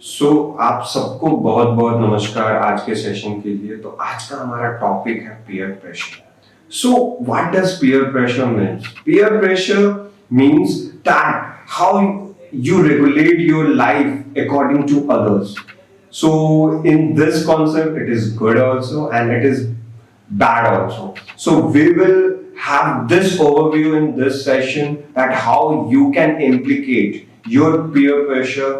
आप सबको बहुत बहुत नमस्कार आज के सेशन के लिए। तो आज का हमारा टॉपिक है peer pressure. What does peer pressure means? Peer pressure means that how you regulate your life according to others. So in this concept it is good also and it is bad also. So we will have this overview in this session that how you can implicate your peer pressure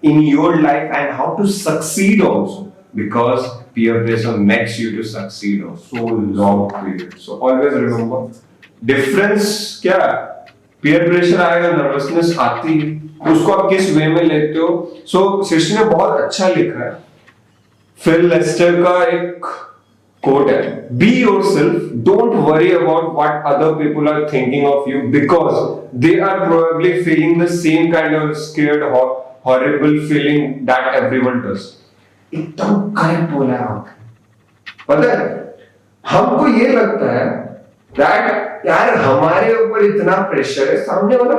in your life and how to succeed also, because peer pressure makes you to succeed on so long period. So always remember difference क्या है? Peer pressure आएगा, nervousness आती है, तो उसको आप किस वे में लेते हो? सृष्टि ने बहुत अच्छा लिखा है, फिल लेस्टर का एक कोट है, be yourself, don't worry about what other people are thinking of you because they are probably feeling the same kind of scared horrible feeling that everyone does. एकदम करेक्ट बोला है आपने। पता है हमको ये लगता है दैट यार हमारे ऊपर इतना प्रेशर है, सामने वाला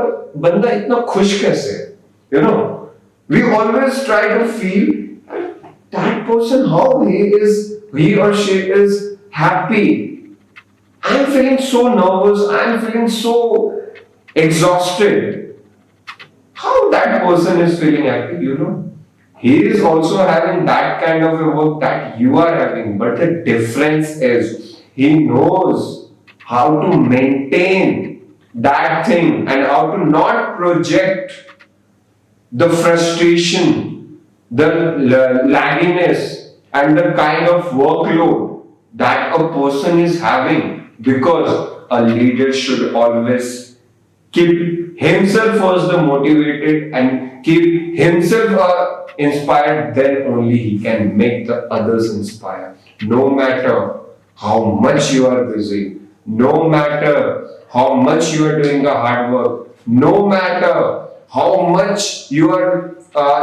बंदा इतना खुश कैसे है? You know, we always try to feel that person how he or she is happy. I am feeling so nervous, I am feeling so exhausted. How that person is feeling happy, you know? He is also having that kind of a work that you are having, but the difference is he knows how to maintain that thing and how to not project the frustration, the lagginess and the kind of workload that a person is having, because a leader should always keep himself first motivated and keep himself inspired, then only he can make the others inspired. No matter how much you are busy, no matter how much you are doing the hard work, no matter how much you are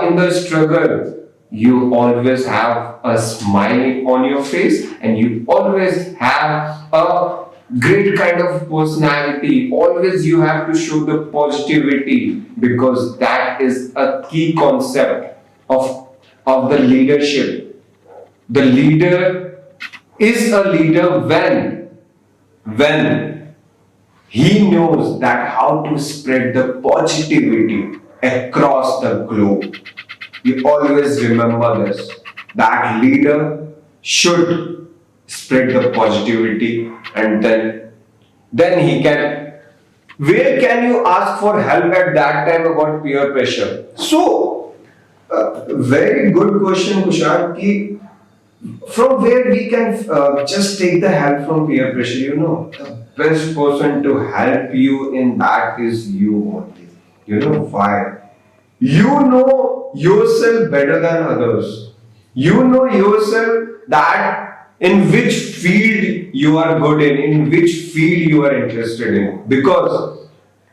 in the struggle, you always have a smile on your face and you always have a great kind of personality. Always you have to show the positivity, because that is a key concept of the leadership. The leader is a leader when he knows that how to spread the positivity across the globe. You always remember this, that leader should spread the positivity, and then he can. Where can you ask for help at that time about peer pressure? Very good question, Kushal. Ki from where we can just take the help from peer pressure? You know, the best person to help you in that is you only. You know why? You know yourself better than others. You know yourself that in which field you are good in which field you are interested in, because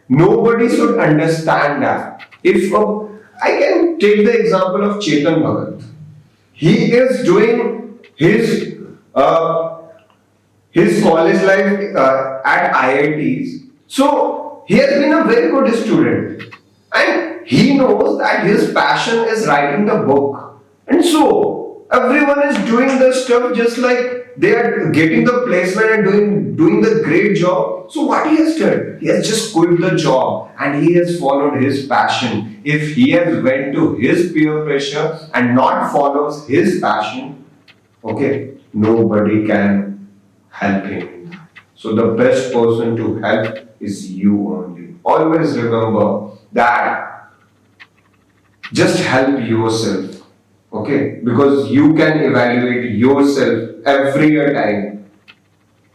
nobody should understand that. I can take the example of Chetan Bhagat. He is doing his college life at IITs. So he has been a very good student, and he knows that his passion is writing the book, and so everyone is doing the stuff just like they are getting the placement and doing the great job. So what he has done, he has just quit the job and he has followed his passion. If he has went to his peer pressure and not follows his passion, okay, nobody can help him. So the best person to help is you only. Always remember that. Just help yourself, okay? Because you can evaluate yourself every time.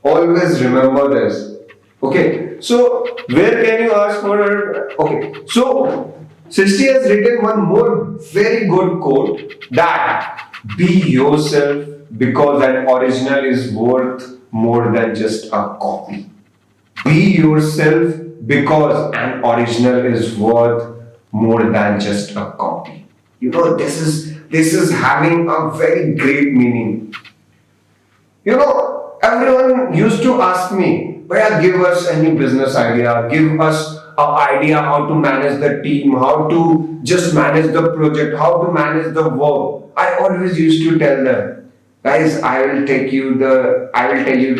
Always remember this, okay? So where can you ask for? Okay, so Srishti has written one more very good quote, that be yourself because an original is worth more than just a copy. Be yourself because an original is worth more than just a copy. You know, this is having a very great meaning. You know, everyone used to ask me, Bhaiya, give us any business idea, give us idea how to manage the team, how to just manage the project, how to manage the work, I always used to tell them, guys, I will tell you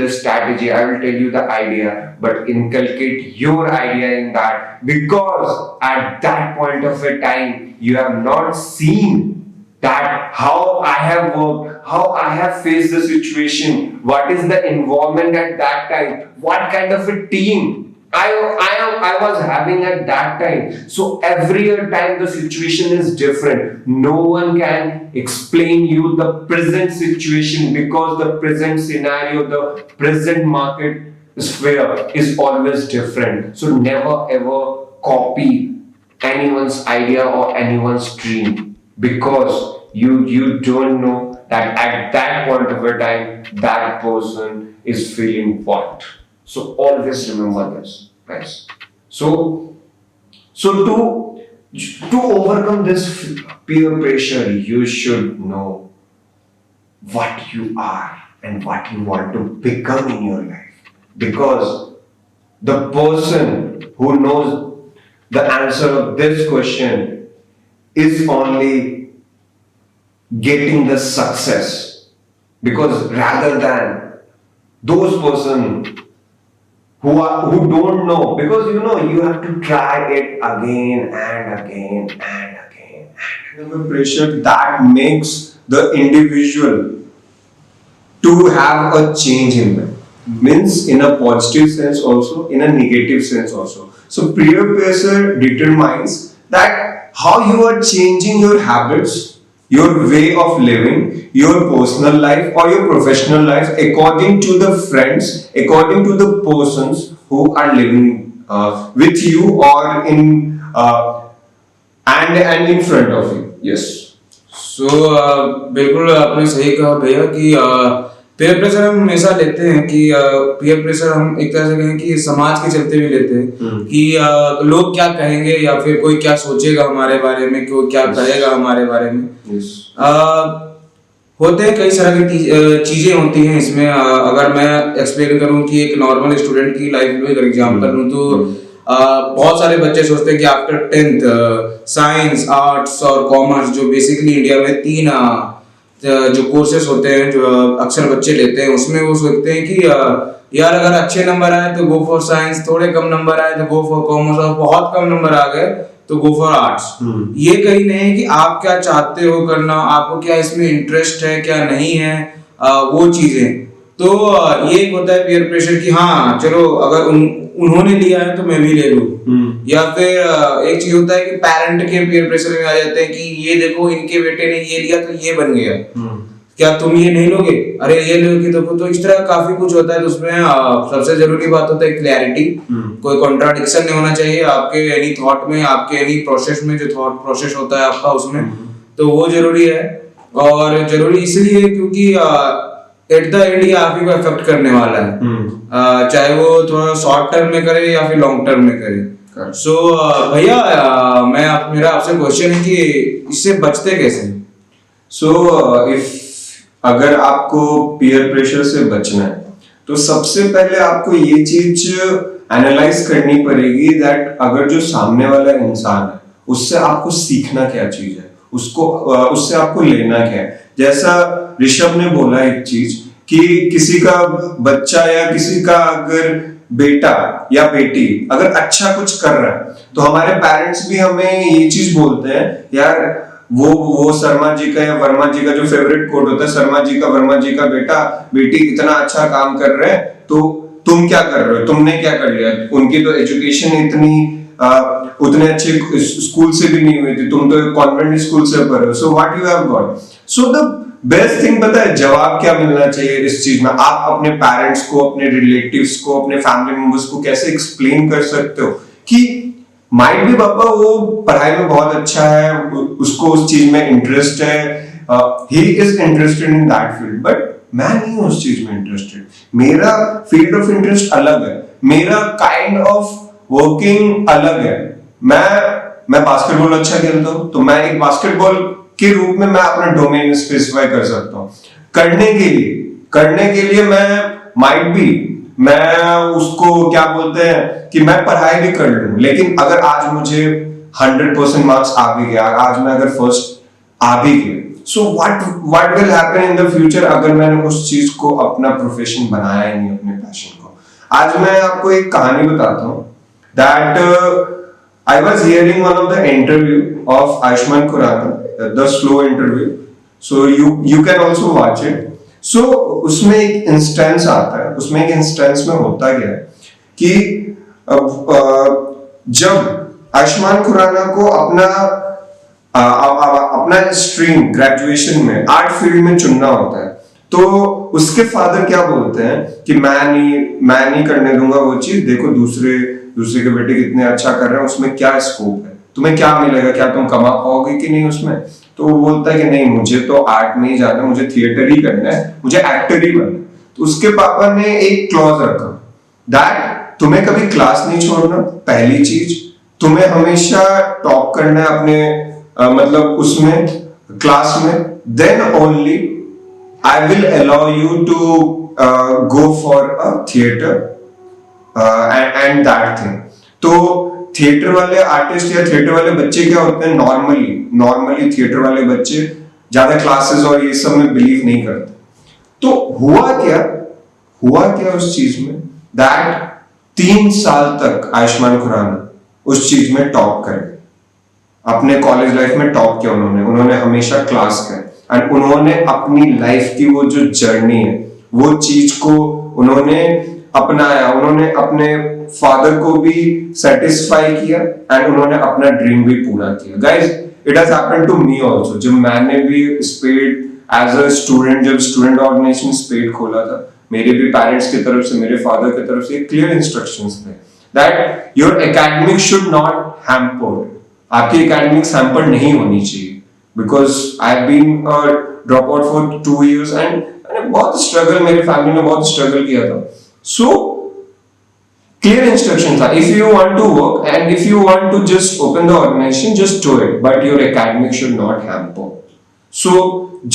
the strategy, I will tell you the idea, but inculcate your idea in that, because at that point of a time, you have not seen that how I have worked, how I have faced the situation, what is the environment at that time, what kind of a team I was having at that time. So every time the situation is different. No one can explain you the present situation, because the present scenario, the present market sphere is always different. So never ever copy anyone's idea or anyone's dream, because you don't know that at that point of a time that person is feeling what. So always remember this, guys. So to overcome this peer pressure, you should know what you are and what you want to become in your life, because the person who knows the answer of this question is only getting the success, because rather than those person who don't know, because you have to try it again and again and again and the pressure that makes the individual to have a change in them, means in a positive sense also, in a negative sense also. So peer pressure determines that how you are changing your habits, your way of living, your personal life or your professional life according to the friends, according to the persons who are living with you or in and in front of you. Yes. सो बिल्कुल आपने सही कहा भैया कि peer pressure हम हमेशा लेते हैं कि पीयर प्रेशर हम एक तरह से कहें कि समाज के चलते भी लेते हैं कि लोग क्या कहेंगे या फिर कोई क्या सोचेगा हमारे बारे में, कोई क्या कहेगा हमारे बारे में। होते हैं कई तरह की चीजें होती हैं इसमें। अगर मैं एक्सप्लेन करूं कि एक नॉर्मल स्टूडेंट की लाइफ में अगर एग्जांपल लूं तो बहुत सारे बच्चे सोचते हैं कि आफ्टर 10th साइंस, आर्ट्स और कॉमर्स, जो बेसिकली इंडिया में तीन जो कोर्सेस होते हैं जो अक्सर बच्चे लेते हैं, उसमें वो सोचते हैं कि यार अगर अच्छे नंबर आए तो गो फॉर साइंस, थोड़े कम नंबर आए तो गो फॉर कॉमर्स, और बहुत कम नंबर आ गए तो गो फॉर आर्ट्स। ये कहीं नहीं है कि आप क्या चाहते हो करना, आपको क्या इसमें इंटरेस्ट है क्या नहीं है, वो चीजें। तो ये एक होता है पीयर प्रेशर कि हाँ चलो अगर उन्होंने लिया है तो मैं भी ले लूं, या फिर एक चीज होता है कि पेरेंट के पीयर प्रेशर में आ जाते हैं कि ये देखो इनके बेटे ने ये लिया तो ये बन गया, क्या तुम ये नहीं लोगे, अरे ये लोगे देखो। तो इस तरह काफी कुछ होता है। तो उसमें सबसे जरूरी बात होता है क्लैरिटी, कोई कॉन्ट्राडिक्शन नहीं होना चाहिए आपके एनी थॉट में, आपके एनी प्रोसेस में, जो थॉट प्रोसेस होता है आपका उसमें, तो वो जरूरी है। और जरूरी इसलिए क्योंकि एट द एंड ये आप ही को अफेक्ट करने वाला है, चाहे वो थोड़ा शॉर्ट टर्म में करे या फिर लॉन्ग टर्म में करे। सो भैया मेरा आपसे क्वेश्चन है कि इससे बचते कैसे? सो इफ अगर आपको पीयर प्रेशर से बचना है तो सबसे पहले आपको ये चीज एनालाइज करनी पड़ेगी दैट अगर जो सामने वाला इंसान है उससे आपको सीखना क्या चीज है, उससे आपको लेना क्या है। जैसा ऋषभ ने बोला एक चीज कि किसी का बच्चा या किसी का अगर बेटा या बेटी अगर अच्छा कुछ कर रहा है तो हमारे पेरेंट्स भी हमें ये चीज बोलते हैं, यार वो शर्मा जी का या वर्मा जी का जो फेवरेट कोट होता है, शर्मा जी का वर्मा जी का बेटा बेटी इतना अच्छा काम कर रहे हैं तो तुम क्या कर रहे हो, तुमने क्या कर लिया, उनकी तो एजुकेशन इतनी उतने अच्छे स्कूल से भी नहीं हुई थी, तुम तो कॉन्वेंट स्कूल से पढ़े हो, so what you have got. So the best thing पता है जवाब क्या मिलना चाहिए इस चीज में, आप अपने पेरेंट्स को, अपने रिलेटिव्स को, अपने फैमिली मेंबर्स को कैसे एक्सप्लेन कर सकते हो कि माइट भी पापा वो पढ़ाई में बहुत अच्छा है, उसको उस चीज में इंटरेस्ट है, he is interested in that field, but मैं नहीं हूं उस चीज में इंटरेस्टेड, मेरा फील्ड ऑफ इंटरेस्ट अलग है, मेरा काइंड ऑफ वर्किंग अलग है। मैं बास्केटबॉल अच्छा खेलता हूं तो मैं एक बास्केटबॉल के रूप में मैं अपना डोमेन स्पेसिफाई कर सकता हूं। करने के लिए मैं माइट बी मैं उसको क्या बोलते हैं कि मैं पढ़ाई भी कर लूं, लेकिन अगर आज मुझे 100% मार्क्स आ भी गया, आज मैं अगर फर्स्ट आ भी गया, so what will happen in the future अगर मैंने उस चीज को अपना प्रोफेशन बनाया ही नहीं, अपने पैशन को। आज मैं आपको एक कहानी बताता हूँ that I was hearing one of the interview of Ayushmann Khurrana, the slow interview. So you can also watch it. So उसमें एक इंस्टेंस आता है, उसमें एक इंस्टेंस में होता क्या है कि जब आयुष्मान खुराना को अपना स्ट्रीम ग्रेजुएशन में आर्ट फील्ड में चुनना होता है, तो उसके फादर क्या बोलते हैं कि मैं नहीं करने दूंगा वो चीज, देखो दूसरे के बेटे कितने अच्छा कर रहे हैं, उसमें क्या स्कोप है, तुम्हें क्या मिलेगा, क्या तुम कमा पाओगे कि नहीं उसमें। तो वो बोलता है कि नहीं, मुझे तो आर्ट में ही जाना है, मुझे थिएटर ही करना है, मुझे एक्टर ही बनना है। तो उसके पापा ने एक क्लॉज रखा दैट तुम्हें कभी क्लास नहीं छोड़ना, पहली चीज तुम्हें हमेशा टॉप करना है अपने मतलब उसमें क्लास में, then only I will allow you to go for a theatre and that thing. तो थिएटर वाले आर्टिस्ट या थिएटर वाले बच्चे क्या होते हैं, नॉर्मली थिएटर वाले बच्चे ज्यादा क्लासेस और ये सब में बिलीव नहीं करते। तो हुआ क्या उस चीज में दैट 3 साल तक आयुष्मान खुराना उस चीज में टॉप कर गए, अपने कॉलेज लाइफ में टॉप किया उन्होंने हमेशा क्लास किया, एंड उन्होंने अपनी लाइफ की वो जो जर्नी है वो चीज को उन्होंने अपनाया, उन्होंने अपने फादर को भी सेटिस्फाई किया एंड उन्होंने अपना ड्रीम भी पूरा किया। Guys, it has happened to me also. जब मैंने भी स्पेड एज अ स्टूडेंट, जब स्टूडेंट ऑर्गेनाइजेशन स्पेड खोला था, मेरे भी पेरेंट्स की तरफ से, मेरे फादर की तरफ से क्लियर इंस्ट्रक्शंस थे that your academics should not hamper, आपकी एकेडमिक्स हैम्पर नहीं होनी चाहिए, because I have been a drop out for 2 years and बहुत स्ट्रगल, मेरे फैमिली ने बहुत स्ट्रगल किया था। So clear instructions are, if you want to work and if you want to just open the organization, just do it, but your academics should not hamper. So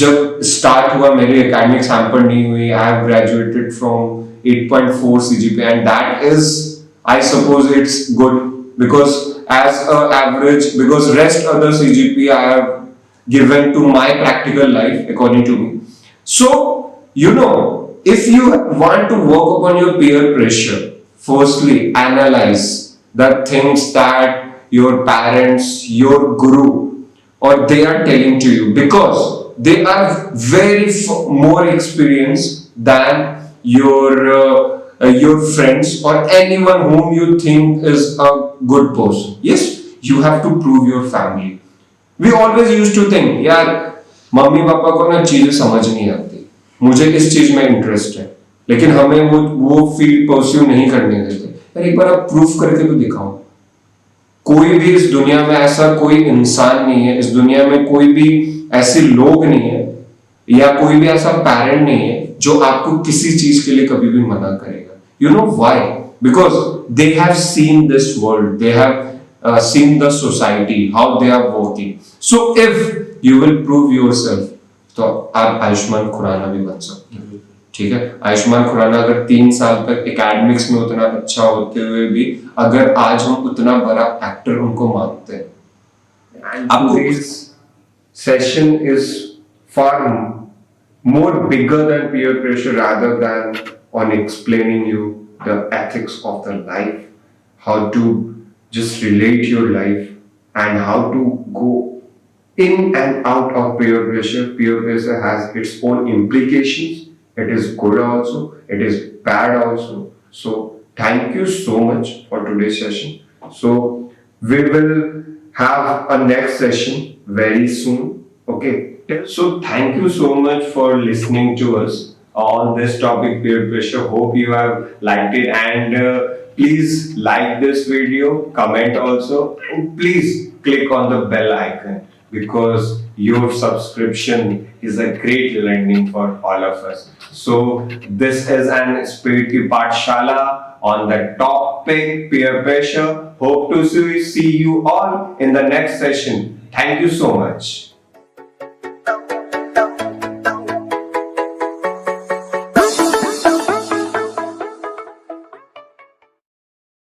जब start हुआ, मेरे academics hamper नहीं हुई, I have graduated from 8.4 CGPA and that is, I suppose it's good because as a average, because rest other CGPA I have given to my practical life according to me. So you know, if you want to work upon your peer pressure, firstly analyze the things that your parents, your guru, or they are telling to you, because they are very more experienced than your friends or anyone whom you think is a good person. Yes, you have to prove your family. We always used to think, यार mummy papa को ना चीजें समझ नहीं आती, मुझे इस चीज में इंटरेस्ट है, लेकिन हमें वो फील्ड परस्यू नहीं करने देते। यार एक बार आप प्रूफ करके तो दिखाओ। कोई भी इस दुनिया में ऐसा कोई इंसान नहीं है, इस दुनिया में कोई भी ऐसे लोग नहीं है या कोई भी ऐसा पेरेंट नहीं है जो आपको किसी चीज के लिए कभी भी मना करेगा। You know why? Because they have seen this world, they have seen the society, how they are working. So if you will prove yourself, तो आप आयुष्मान खुराना भी बन सकते हैं। ठीक है, आयुष्मान खुराना अगर 3 साल तक एकेडमिक्स में उतना अच्छा होते हुए भी अगर आज हम उतना बड़ा एक्टर उनको मानते हैं। आपको session is far more bigger than peer pressure rather than on explaining you the ethics of the life, how to just relate your life and how to go in and out of peer pressure. Peer pressure has its own implications. It is good also, it is bad also. So thank you so much for today's session. So we will have a next session very soon. Okay. So thank you so much for listening to us on this topic, peer pressure. Hope you have liked it, and please like this video, comment also, and please click on the bell icon because your subscription is a great learning for all of us. So this is an Spirit Ki Pathshala on the topic peer pressure. Hope to see you all in the next session. Thank you so much.